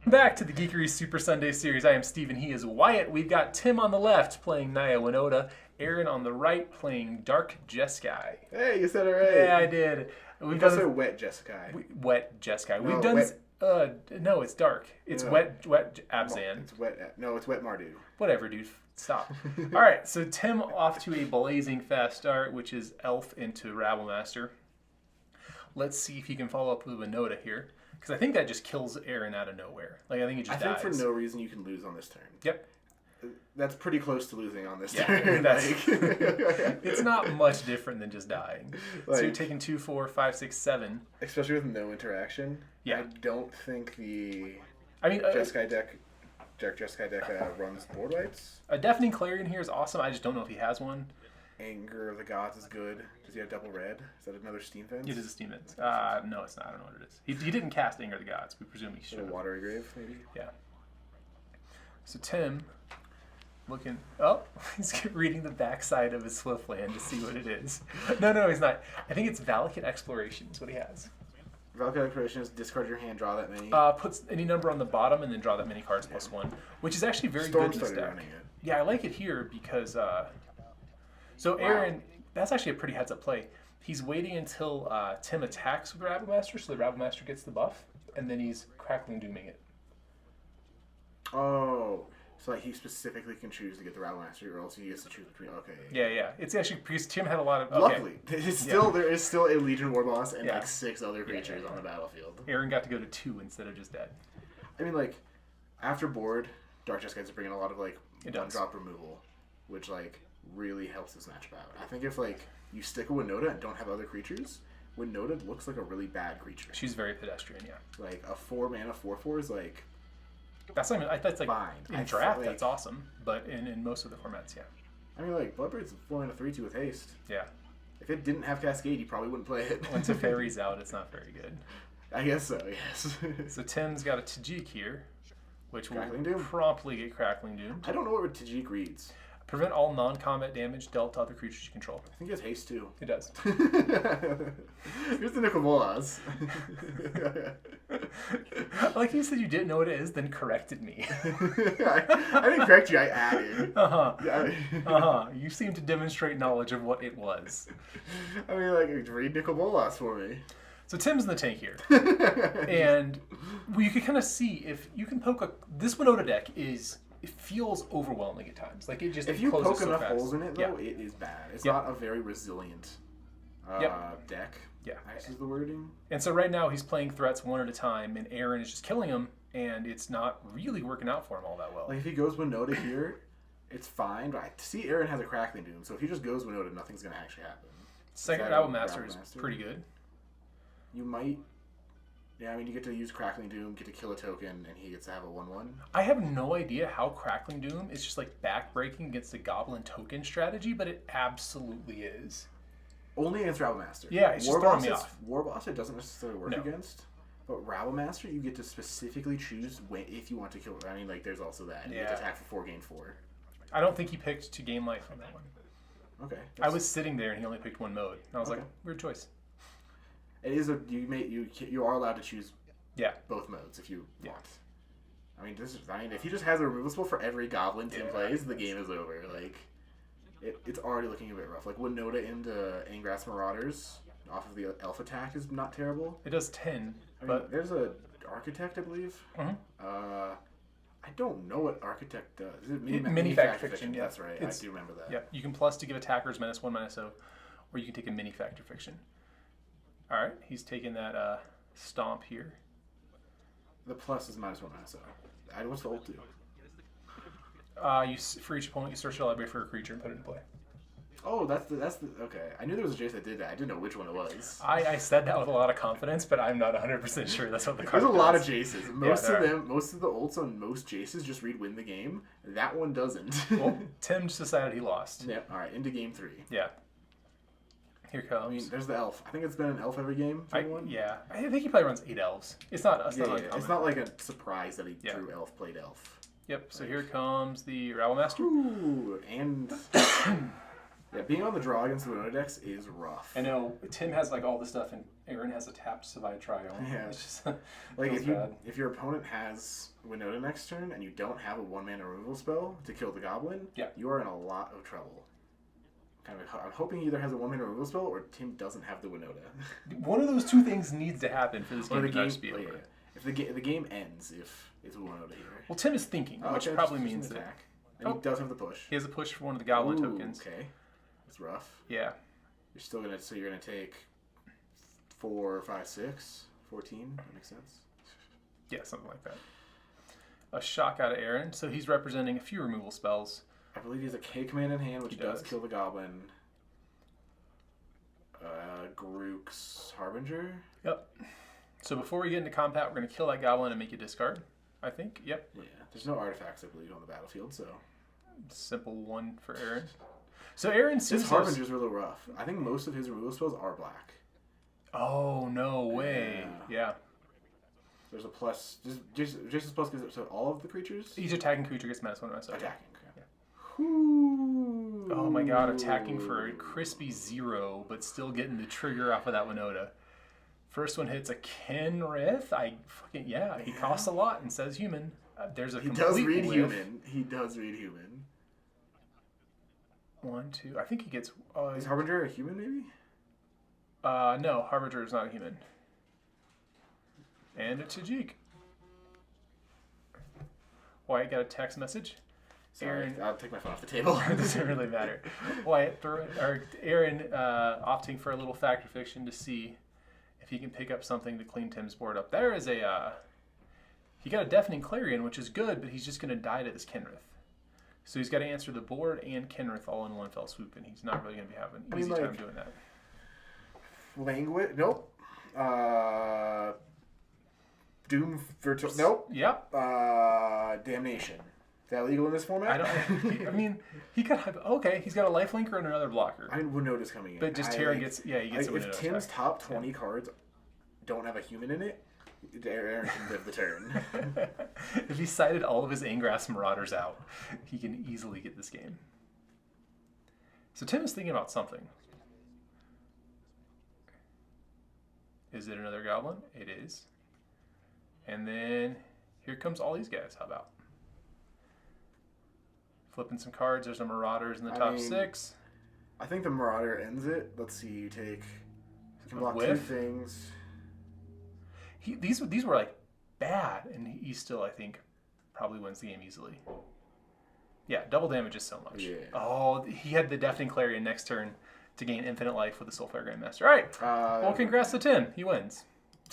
Back to the Geekery Super Sunday Series. I am Steven. He is Wyatt. We've got Tim on the left playing Naya Winota. Aaron on the right playing Dark Jeskai. Hey, you said it right. Yeah, I did. We've also Wet Jeskai. Wet Jeskai. No, We've done wet. no, it's dark. It's No. wet Abzan. It's wet. No, it's Wet Mardu. Whatever, dude. Stop. All right, so Tim off to a blazing fast start, which is Elf into Rabblemaster. Let's see if he can follow up with Winota here, because I think that just kills Aaron out of nowhere. Like I think he just dies. I think for no reason you can lose on this turn. Yep. That's pretty close to losing on this Yeah, turn. that's, Like- it's not much different than just dying. So you're Like- taking 2, 4, 5, 6, 7. Especially with no interaction. Yeah. I don't think the I mean, Jeskai deck, Dark Jeskai deck runs board wipes. a Deafening Clarion here is awesome. I just don't know if he has one. Anger of the Gods is good. Does he have double red? Is that another Steam Fence? It is a Steam Fence. No, it's not. I don't know what it is. He didn't cast Anger of the Gods. We presume he should A have. Watery Grave, maybe? Yeah. So Tim, looking... Oh, he's reading the backside of his Swiftland to see what it is. No, he's not. I think it's Valakut Exploration is what he has. Valakut Exploration is discard your hand, draw that many. Puts any number on the bottom and then draw that many cards plus 1, which is actually very good in this started deck. running it. Yeah, I like it here because... So Aaron, that's actually a pretty heads-up play. He's waiting until Tim attacks with the Rabblemaster, so the Rabblemaster gets the buff, and then he's Crackling Dooming it. Oh, so like he specifically can choose to get the Rabblemaster, or else he gets to choose between. Okay. Yeah. It's actually because Tim had a lot of... Okay. Luckily, there is still a Legion War Boss and Yeah. like 6 other creatures on the battlefield. Aaron got to go to 2 instead of just dead. I mean, like after board, Dark Jeskai is bringing a lot of like It one does. drop removal, which like really helps this matchup out. I think if like you stick a Winota and don't have other creatures, Winota looks like a really bad creature. She's very pedestrian, yeah. Like a 4-mana 4/4 is like That's not even, that's like fine. in draft, that's awesome, but in most of the formats, yeah. I mean, like Bloodbird's 4-mana 3/2 with haste. Yeah. If it didn't have Cascade, you probably wouldn't play it. Once a fairy's out, it's not very good. I guess so. Yes. So Tim's got a Tajik here, which will Crackling Doom? promptly get Crackling Doom. I don't know what Tajik reads. Prevent all non-combat damage dealt to other creatures you control. I think he has haste too. It does. Here's the Nicobolas. Like you said you didn't know what it is, then corrected me. I didn't correct you. I added. Uh-huh. Yeah, You seem to demonstrate knowledge of what it was. I mean, like read Nicobolas for me. So Tim's in the tank here. And you can kind of see if you can poke a... This Winota deck is... It feels overwhelming at times. Like it just If you closes poke so enough fast. holes in it, though, Yeah. it is bad. It's Yep. not a very resilient deck. Yeah. I guess is the wording. And so right now he's playing threats one at a time, and Aaron is just killing him, and it's not really working out for him all that well. Like if he goes Winota here, it's fine. But I see Aaron has a Crackling Doom, so if he just goes Winota, nothing's gonna actually happen. Second Is that a Rabblemaster is Rabblemaster? pretty good. You might. Yeah, I mean, you get to use Crackling Doom, get to kill a token, and he gets to have a 1/1. I have no idea how Crackling Doom is just like backbreaking against the Goblin token strategy, but it absolutely is. Only against Rabblemaster. Yeah, it's just throwing me off. Warboss it doesn't necessarily work No. against, but Rabblemaster you get to specifically choose when, if you want to kill. I mean, like there's also that. You get Yeah. to attack for 4, gain 4. I don't think he picked to gain life on that one. Okay. I was sitting there and he only picked one mode. And I was Okay. like, weird choice. It is a you are allowed to choose Yeah. both modes if you Yeah. want. I mean, if he just has a removal spell for every goblin Tim Yeah, plays, the game is over. Like, it's already looking a bit rough. Like Winota into Angrass Marauders off of the elf attack is not terrible. It does 10, I mean, but there's a Architect, I believe. Mhm. I don't know what Architect does. Is it Mini Factor Fiction, yeah. That's right. It's- I do remember that. yeah, you can plus to give attackers -1, -0, or you can take a mini Factor Fiction. All right, he's taking that stomp here. The plus is -1, so what's the ult do? For each opponent, you search your library for a creature and put it in play. Oh, that's the okay. I knew there was a Jace that did that. I didn't know which one it was. I said that with a lot of confidence, but I'm not 100% sure that's what the card There's a lot of does. Jaces. there Most of the ults on most Jaces just read win the game. That one doesn't. Well, Tim just decided he lost. Yeah. All right. Into game 3. Yeah. Here comes. I mean, there's the elf. I think it's been an elf every game. I think he probably runs 8 elves. It's not uncommon. It's not like a surprise that he Yeah. drew elf, played elf. Yep. So here comes the Rabblemaster. Ooh, and Yeah, being on the draw against the Winota decks is rough. I know Tim has like all this stuff, and Aaron has a tapped Savai Trial. Yeah. It's just Like feels if your opponent has Winota next turn and you don't have a 1-mana removal spell to kill the goblin, yeah, you are in a lot of trouble. I'm hoping he either has a 1-mana removal spell or Tim doesn't have the Winota. One of those two things needs to happen for this game to actually be over. Yeah. If the game ends if it's a Winota here. Well, Tim is thinking, which okay, probably just means an that attack. And he does have the push. He has a push for one of the goblin tokens. Okay, that's rough. Yeah. You're gonna take 4, 5, 6, 14. That makes sense. Yeah, something like that. A shock out of Aaron, so he's representing a few removal spells. I believe he has a K command in hand, which does kill the goblin. Grook's Harbinger. Yep. So before we get into combat, we're going to kill that goblin and make you discard, I think. Yep. Yeah, there's no artifacts, I believe, on the battlefield, so... Simple one for Aaron. So Aaron sees his Harbinger's a little rough. I think most of his removal spells are black. Oh, no way. Yeah. There's a plus... Just as plus because so all of the creatures? Each attacking creature gets -1 -1. Attacking, okay. Yeah. Oh my god, attacking for a crispy 0, but still getting the trigger off of that Winota. First one hits a Kenrith. He costs a lot and says human. There's a He complete does read whiff. human. He does read human. 1, 2. I think he gets... Is Harbinger a human, maybe? No, Harbinger is not a human. And a Tajik. Wyatt got a text message. Sorry, Aaron, I'll take my phone off the table. It doesn't really matter. Wyatt, Aaron opting for a little fact or fiction to see if he can pick up something to clean Tim's board up. There is a... he got a Deafening Clarion, which is good, but he's just going to die to this Kenrith. So he's got to answer the board and Kenrith all in one fell swoop, and he's not really going to be having an easy time doing that. Language? Nope. Doom Virtual? Nope. Yep. Damnation. Is that legal in this format? He could have... Okay, he's got a lifelinker and another blocker. I mean, Winota's coming in. But just Terran gets... Yeah, he gets a Winota. If Tim's top 20 cards don't have a human in it, Aaron can live the turn. If he cited all of his Angrass Marauders out, he can easily get this game. So Tim is thinking about something. Is it another goblin? It is. And then here comes all these guys. How about? Flipping some cards. There's a Marauders in the top 6. I think the Marauder ends it. Let's see. You take... You can block 2 things. These were like bad, and he still, I think, probably wins the game easily. Yeah, double damages so much. Yeah. Oh, he had the Deafening Clarion next turn to gain infinite life with the Soulfire Grandmaster. All right. Well, congrats to Tim. He wins.